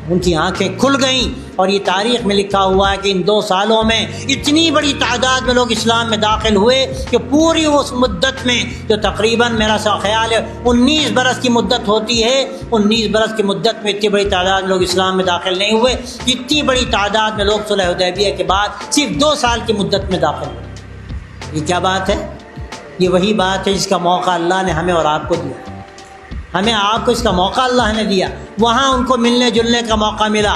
ان کی آنکھیں کھل گئیں، اور یہ تاریخ میں لکھا ہوا ہے کہ ان 2 سالوں میں اتنی بڑی تعداد میں لوگ اسلام میں داخل ہوئے کہ پوری اس مدت میں جو تقریباً میرا سا خیال ہے 19 برس کی مدت ہوتی ہے، 19 برس کی مدت میں اتنی بڑی تعداد میں لوگ اسلام میں داخل نہیں ہوئے، اتنی بڑی تعداد میں لوگ صلح حدیبیہ کے بعد صرف 2 سال کی مدت میں داخل ہوئے۔ یہ کیا بات ہے؟ یہ وہی بات ہے جس کا موقع اللہ نے ہمیں اور آپ کو دیا، ہمیں آپ کو اس کا موقع اللہ نے دیا۔ وہاں ان کو ملنے جلنے کا موقع ملا،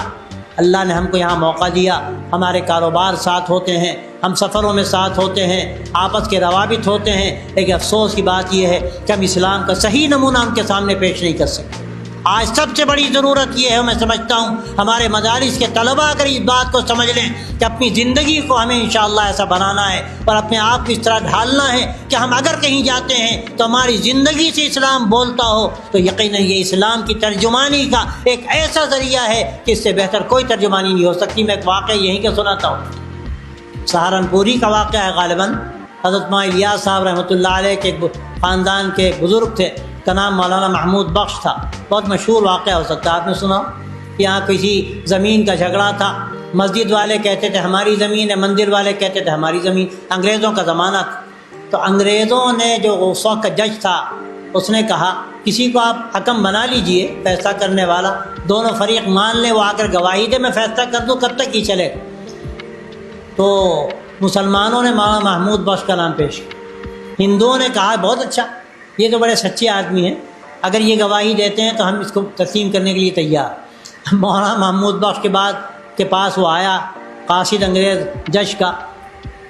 اللہ نے ہم کو یہاں موقع دیا۔ ہمارے کاروبار ساتھ ہوتے ہیں، ہم سفروں میں ساتھ ہوتے ہیں، آپس کے روابط ہوتے ہیں، لیکن افسوس کی بات یہ ہے کہ ہم اسلام کا صحیح نمونہ ان کے سامنے پیش نہیں کر سکتے۔ آج سب سے بڑی ضرورت یہ ہے، میں سمجھتا ہوں ہمارے مدارس کے طلباء اگر اس بات کو سمجھ لیں کہ اپنی زندگی کو ہمیں انشاءاللہ ایسا بنانا ہے اور اپنے آپ کو اس طرح ڈھالنا ہے کہ ہم اگر کہیں جاتے ہیں تو ہماری زندگی سے اسلام بولتا ہو، تو یقیناً یہ اسلام کی ترجمانی کا ایک ایسا ذریعہ ہے کہ اس سے بہتر کوئی ترجمانی نہیں ہو سکتی۔ میں ایک واقعہ یہیں کے سناتا ہوں، سہارنپوری کا واقعہ ہے غالباً۔ حضرت مولانا الیاس صاحب رحمۃ اللہ علیہ کے خاندان کے بزرگ تھے، کا نام مولانا محمود بخش تھا، بہت مشہور واقعہ ہو سکتا ہے آپ نے سنا۔ یہاں کسی زمین کا جھگڑا تھا، مسجد والے کہتے تھے ہماری زمین ہے، مندر والے کہتے تھے ہماری زمین۔ انگریزوں کا زمانہ تھا، تو انگریزوں نے جو اس وقت کا جج تھا اس نے کہا کسی کو آپ حکم بنا لیجئے، فیصلہ کرنے والا، دونوں فریق مان لیں، وہ آ کر گواہی دے، میں فیصلہ کر دوں، کب تک یہ چلے گا؟ تو مسلمانوں نے مولانا محمود بخش کا نام پیش کیا، ہندوؤں نے کہا بہت اچھا، یہ تو بڑے سچے آدمی ہیں، اگر یہ گواہی دیتے ہیں تو ہم اس کو تسلیم کرنے کے لیے تیار۔ مولانا محمود بخش کے پاس وہ آیا قاصد انگریز جج کا،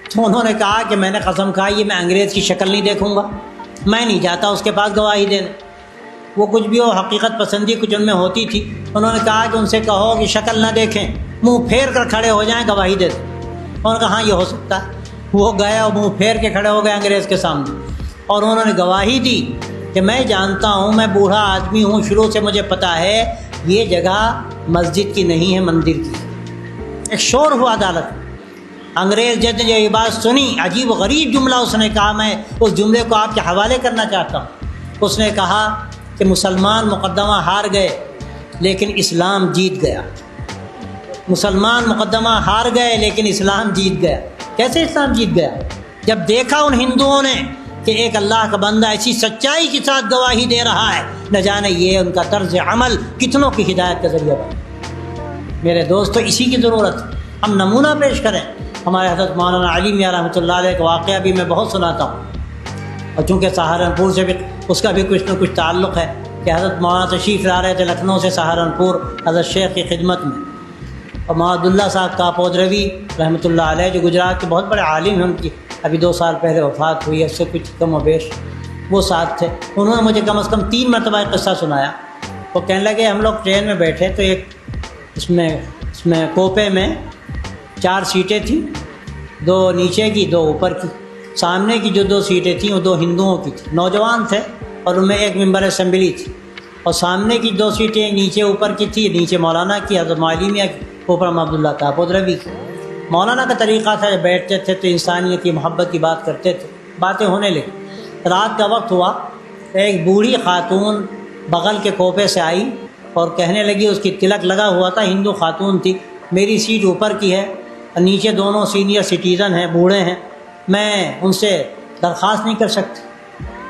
تو انہوں نے کہا کہ میں نے قسم کھائی ہے میں انگریز کی شکل نہیں دیکھوں گا، میں نہیں جاتا اس کے پاس گواہی دینے۔ وہ کچھ بھی ہو، حقیقت پسندی کچھ ان میں ہوتی تھی۔ انہوں نے کہا کہ ان سے کہو کہ شکل نہ دیکھیں، منہ پھیر کر کھڑے ہو جائیں، گواہی دے دیں۔ انہوں نے کہا ہاں یہ ہو سکتا ہے۔ وہ گئے اور منہ پھیر کے کھڑے ہو گئے انگریز کے سامنے، اور انہوں نے گواہی دی کہ میں جانتا ہوں، میں بوڑھا آدمی ہوں، شروع سے مجھے پتہ ہے یہ جگہ مسجد کی نہیں ہے، مندر کی۔ ایک شور ہوا عدالت میں۔ انگریز جج نے جو یہ بات سنی، عجیب و غریب جملہ اس نے کہا، میں اس جملے کو آپ کے حوالے کرنا چاہتا ہوں۔ اس نے کہا کہ مسلمان مقدمہ ہار گئے لیکن اسلام جیت گیا۔ مسلمان مقدمہ ہار گئے لیکن اسلام جیت گیا۔ کیسے اسلام جیت گیا؟ جب دیکھا ان ہندوؤں نے کہ ایک اللہ کا بندہ ایسی سچائی کے ساتھ گواہی دے رہا ہے، نہ جانے یہ ان کا طرز عمل کتنوں کی ہدایت کا ذریعہ بنا۔ میرے دوستو، اسی کی ضرورت ہے، ہم نمونہ پیش کریں۔ ہمارے حضرت مولانا علی میاں رحمۃ اللہ علیہ کا واقعہ بھی میں بہت سناتا ہوں، اور چونکہ سہارنپور سے بھی اس کا بھی کچھ نہ کچھ تعلق ہے کہ حضرت مولانا تشریف لا رہے تھے لکھنؤ سے سہارنپور حضرت شیخ کی خدمت میں، اور مولانا عبداللہ صاحب کاپودروی رحمۃ اللہ علیہ جو گجرات کے بہت بڑے عالم ہیں، ان کی ابھی 2 سال پہلے وفات ہوئی ہے، اس سے کچھ کم و بیش، وہ ساتھ تھے۔ انہوں نے مجھے کم از کم 3 مرتبہ ایک قصہ سنایا۔ وہ کہنے لگے ہم لوگ ٹرین میں بیٹھے تو ایک اس میں کوپے میں 4 سیٹیں تھیں، 2 نیچے کی 2 اوپر کی۔ سامنے کی جو 2 سیٹیں تھیں وہ 2 ہندوؤں کی تھیں، نوجوان تھے، اور ان میں ایک ممبر اسمبلی تھی، اور سامنے کی 2 سیٹیں نیچے اوپر کی تھی، نیچے مولانا کی، حضرت معلیمیہ کی، اوپر عبداللہ کاپودروی کی۔ مولانا کا طریقہ تھا، جب بیٹھتے تھے تو انسانیت کی محبت کی بات کرتے تھے، باتیں ہونے لگی۔ رات کا وقت ہوا، ایک بوڑھی خاتون بغل کے کوپے سے آئی اور کہنے لگی، اس کی تلک لگا ہوا تھا، ہندو خاتون تھی، میری سیٹ اوپر کی ہے اور نیچے دونوں سینئر سٹیزن ہیں، بوڑھے ہیں، میں ان سے درخواست نہیں کر سکتی۔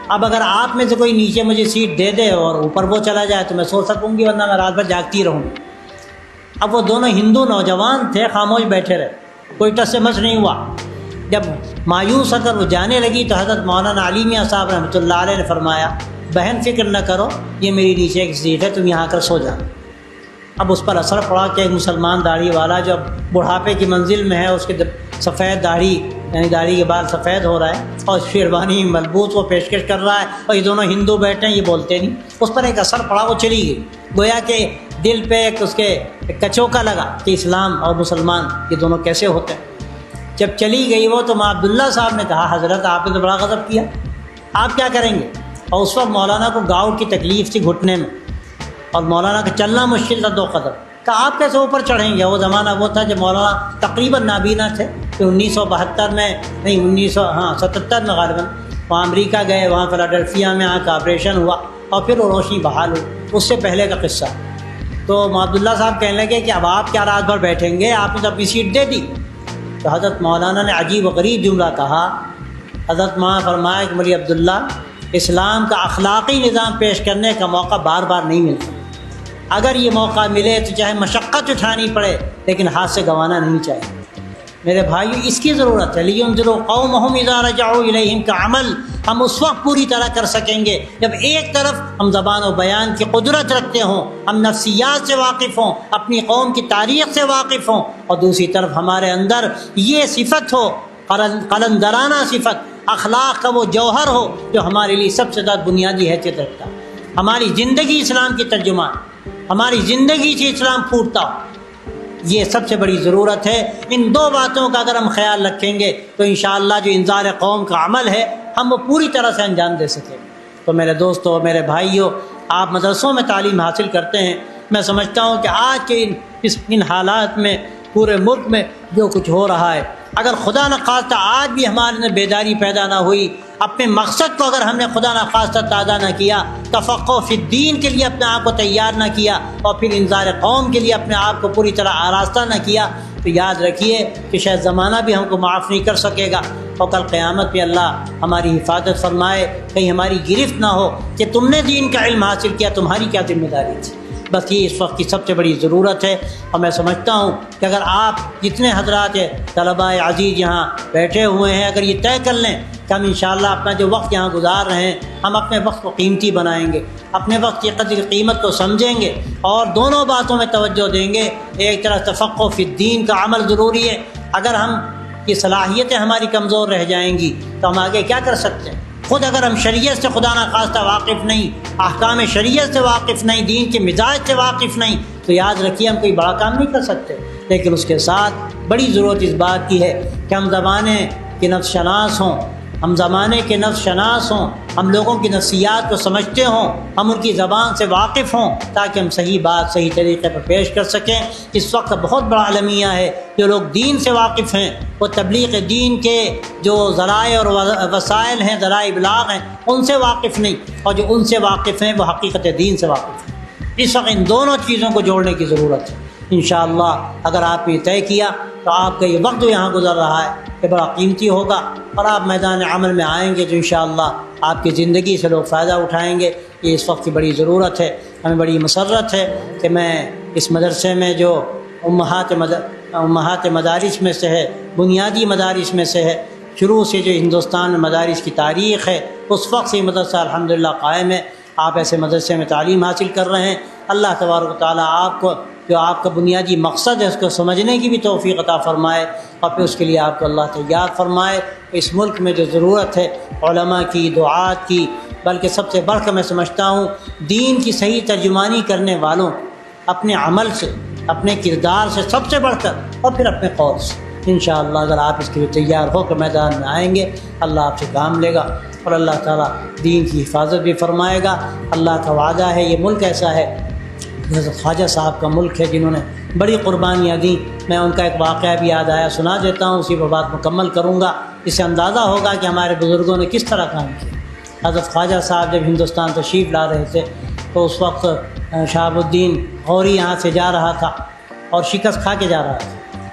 اب اگر آپ میں سے کوئی نیچے مجھے سیٹ دے دے اور اوپر وہ چلا جائے تو میں سو سکوں گی، ورنہ میں رات بھر جاگتی رہوں گی۔ اب وہ دونوں ہندو نوجوان تھے، خاموش بیٹھے رہے، کوئی ٹس مس نہیں ہوا۔ جب مایوس ہو کر وہ جانے لگی تو حضرت مولانا علی میاں صاحب رحمۃ اللہ علیہ نے فرمایا، بہن فکر نہ کرو، یہ میری نیچے کی سیٹ ہے، تم یہاں آ کر سو جا۔ اب اس پر اثر پڑا کہ ایک مسلمان داڑھی والا جو بڑھاپے کی منزل میں ہے، اس کے سفید داڑھی، یعنی داڑھی کے بال سفید ہو رہا ہے، اور شیروانی ملبوس وہ پیشکش کر رہا ہے، اور یہ دونوں ہندو بیٹھے ہیں، یہ بولتے نہیں۔ اس پر ایک اثر پڑا، وہ چلی گئی، گویا کہ دل پہ ایک اس کے کچوکا لگا کہ اسلام اور مسلمان یہ دونوں کیسے ہوتے ہیں۔ جب چلی گئی وہ تو مولانا عبداللہ صاحب نے کہا، حضرت آپ نے تو بڑا غضب کیا، آپ کیا کریں گے؟ اور اس وقت مولانا کو گاؤں کی تکلیف تھی گھٹنے میں، اور مولانا کا چلنا مشکل تھا 2 قدم۔ کہا آپ کیسے اوپر چڑھیں گے؟ وہ زمانہ وہ تھا جب مولانا تقریباً نابینا تھے، کہ 1972 میں نہیں 1977 میں غالباً وہ امریکہ گئے، وہاں فلاڈیلفیا میں آ کا آپریشن ہوا اور پھر وہ روشنی بحال ہوئی، اس سے پہلے کا قصہ۔ تو عبداللہ صاحب کہنے لگے کہ اب آپ کیا رات بھر بیٹھیں گے، آپ نے تو اپنی سیٹ دے دی۔ تو حضرت مولانا نے عجیب و غریب جملہ کہا۔ حضرت مولانا فرمایا کہ مولی عبداللہ، اسلام کا اخلاقی نظام پیش کرنے کا موقع بار بار نہیں ملتا، اگر یہ موقع ملے تو چاہے مشقت اٹھانی پڑے لیکن ہاتھ سے گنوانا نہیں چاہیے۔ میرے بھائیو، اس کی ضرورت ہے۔ لِيُنذِرُوا قَوْمَهُمْ إِذَا رَجَعُوا إِلَيْهِمْ کا عمل ہم اس وقت پوری طرح کر سکیں گے جب ایک طرف ہم زبان و بیان کی قدرت رکھتے ہوں، ہم نفسیات سے واقف ہوں، اپنی قوم کی تاریخ سے واقف ہوں، اور دوسری طرف ہمارے اندر یہ صفت ہو، قلندرانہ صفت، اخلاق کا وہ جوہر ہو جو ہمارے لیے سب سے زیادہ بنیادی حیثیت رکھتا ہے۔ ہماری زندگی اسلام کی ترجمان، ہماری زندگی سے اسلام پھوٹتا ہو، یہ سب سے بڑی ضرورت ہے۔ ان دو باتوں کا اگر ہم خیال رکھیں گے تو انشاءاللہ جو انذار قوم کا عمل ہے ہم وہ پوری طرح سے انجام دے سکیں۔ تو میرے دوستو، میرے بھائیوں، آپ مدرسوں میں تعلیم حاصل کرتے ہیں، میں سمجھتا ہوں کہ آج کے ان حالات میں پورے ملک میں جو کچھ ہو رہا ہے، اگر خدا نخواستہ آج بھی ہمارے اندر بیداری پیدا نہ ہوئی، اپنے مقصد کو اگر ہم نے خدا نخواستہ تازہ نہ کیا، تفقہ فی الدین کے لیے اپنے آپ کو تیار نہ کیا، اور پھر انذار قوم کے لیے اپنے آپ کو پوری طرح آراستہ نہ کیا، تو یاد رکھیے کہ شاید زمانہ بھی ہم کو معاف نہیں کر سکے گا، اور کل قیامت پہ اللہ ہماری حفاظت فرمائے، کہیں ہماری گرفت نہ ہو کہ تم نے دین کا علم حاصل کیا، تمہاری کیا ذمہ داری تھی۔ بس یہ اس وقت کی سب سے بڑی ضرورت ہے۔ اور میں سمجھتا ہوں کہ اگر آپ جتنے حضرات طلباء عزیز یہاں بیٹھے ہوئے ہیں، اگر یہ طے کر لیں کہ ہم انشاءاللہ اپنا جو وقت یہاں گزار رہے ہیں، ہم اپنے وقت کو قیمتی بنائیں گے، اپنے وقت کی قدر قیمت کو سمجھیں گے، اور دونوں باتوں میں توجہ دیں گے۔ ایک طرف تفقہ فی الدین کا عمل ضروری ہے، اگر ہم یہ صلاحیتیں ہماری کمزور رہ جائیں گی تو ہم آگے کیا کر سکتے ہیں؟ خود اگر ہم شریعت سے خدا نخواستہ واقف نہیں، احکام شریعت سے واقف نہیں، دین کے مزاج سے واقف نہیں، تو یاد رکھیے ہم کوئی بڑا کام نہیں کر سکتے۔ لیکن اس کے ساتھ بڑی ضرورت اس بات کی ہے کہ ہم زمانے کے نفس شناس ہوں، ہم زمانے کے نفس شناس ہوں، ہم لوگوں کی نفسیات کو سمجھتے ہوں، ہم ان کی زبان سے واقف ہوں، تاکہ ہم صحیح بات صحیح طریقے پر پیش کر سکیں۔ اس وقت بہت بڑا المیہ ہے، جو لوگ دین سے واقف ہیں وہ تبلیغ دین کے جو ذرائع اور وسائل ہیں، ذرائع ابلاغ ہیں، ان سے واقف نہیں، اور جو ان سے واقف ہیں وہ حقیقت دین سے واقف ہیں۔ اس وقت ان دونوں چیزوں کو جوڑنے کی ضرورت ہے۔ انشاءاللہ اگر آپ نے طے کیا تو آپ کا یہ وقت جو یہاں گزر رہا ہے یہ بڑا قیمتی ہوگا، اور آپ میدان عمل میں آئیں گے تو انشاءاللہ آپ کی زندگی سے لوگ فائدہ اٹھائیں گے۔ یہ اس وقت کی بڑی ضرورت ہے۔ ہمیں بڑی مسرت ہے کہ میں اس مدرسے میں جو امہات مدارس میں سے ہے، بنیادی مدارس میں سے ہے، شروع سے جو ہندوستان میں مدارس کی تاریخ ہے اس وقت سے مدرسہ الحمدللہ قائم ہے۔ آپ ایسے مدرسے میں تعلیم حاصل کر رہے ہیں۔ اللہ تبارک و تعالیٰ آپ کو جو آپ کا بنیادی مقصد ہے اس کو سمجھنے کی بھی توفیق عطا فرمائے، اور پھر اس کے لیے آپ کو اللہ تیار فرمائے۔ اس ملک میں جو ضرورت ہے علماء کی، دعات کی، بلکہ سب سے بڑھ کر میں سمجھتا ہوں دین کی صحیح ترجمانی کرنے والوں، اپنے عمل سے، اپنے کردار سے سب سے بڑھ کر، اور پھر اپنے قول سے۔ انشاءاللہ اگر آپ اس کے لیے تیار ہو کر میدان میں آئیں گے اللہ آپ سے کام لے گا، اور اللہ تعالیٰ دین کی حفاظت بھی فرمائے گا۔ اللہ کا وعدہ ہے، یہ ملک ایسا ہے، حضرت خواجہ صاحب کا ملک ہے جنہوں نے بڑی قربانیاں دیں۔ میں ان کا ایک واقعہ بھی یاد آیا، سنا دیتا ہوں، اسی پر بات مکمل کروں گا۔ اس سے اندازہ ہوگا کہ ہمارے بزرگوں نے کس طرح کام کیا۔ حضرت خواجہ صاحب جب ہندوستان تشریف لا رہے تھے تو اس وقت شہاب الدین غوری یہاں سے جا رہا تھا اور شکست کھا کے جا رہا تھا۔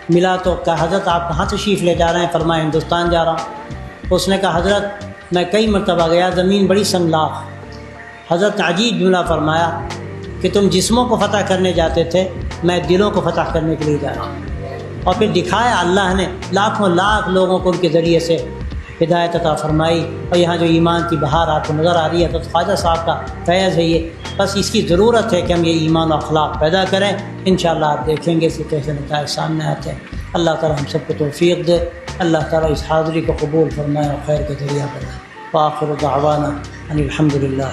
ملا تو کہا حضرت آپ کہاں تشریف لے جا رہے ہیں؟ فرمایا ہندوستان جا رہا ہوں۔ اس نے کہا حضرت میں کئی مرتبہ گیا، زمین بڑی سنگلاخ۔ حضرت نے عجیب جملہ فرمایا کہ تم جسموں کو فتح کرنے جاتے تھے، میں دلوں کو فتح کرنے کے لیے جا رہا ہوں۔ اور پھر دکھایا اللہ نے لاکھوں لاکھ لوگوں کو ان کے ذریعے سے ہدایت عطا فرمائی، اور یہاں جو ایمان کی بہار آپ کو نظر آ رہی ہے تو خواجہ صاحب کا فیض ہے یہ۔ بس اس کی ضرورت ہے کہ ہم یہ ایمان و اخلاق پیدا کریں۔ انشاءاللہ آپ دیکھیں گے اس کے کیسے نتائج سامنے آتے ہیں۔ اللہ تعالیٰ ہم سب کو توفیق دے، اللہ تعالیٰ اس حاضری کو قبول فرمائے اور خیر کا ذریعہ بنائے۔ وآخر دعوانا ان الحمد للہ۔